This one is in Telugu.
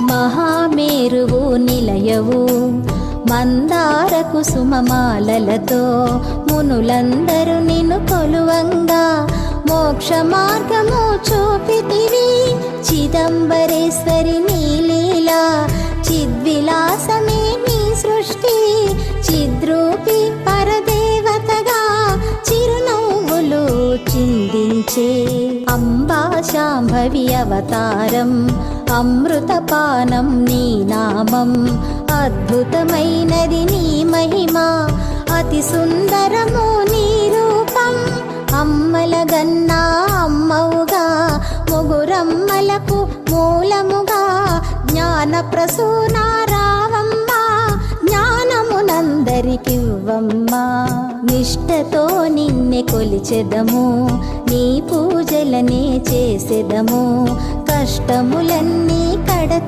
మహామేరువు నిలయవు మందార కుసుమమాలలతో మునులందరూ నిన్ను కొలువంగా మోక్ష మార్గము చూపితివి చిదంబరేశ్వరి నీ లీలా చిద్విలాసమే నీ సృష్టి చిద్రూపి పరదేవతగా చిరునవ్వులు చిందించే అంబా శాంభవి అవతారం అమృతపానం నీ నామం అద్భుతమైనది నీ మహిమ అతి సుందరము నీ రూపం అమ్మల గన్నా అమ్మవుగా ముగురమ్మలకు మూలముగా జ్ఞాన ప్రసూన రావమ్మ జ్ఞానమునందరికివ్వమ్మా నిష్టతో నిన్నే కొలిచెదము నీ పూజలనే చేసెదము కష్టములన్నీ కడతే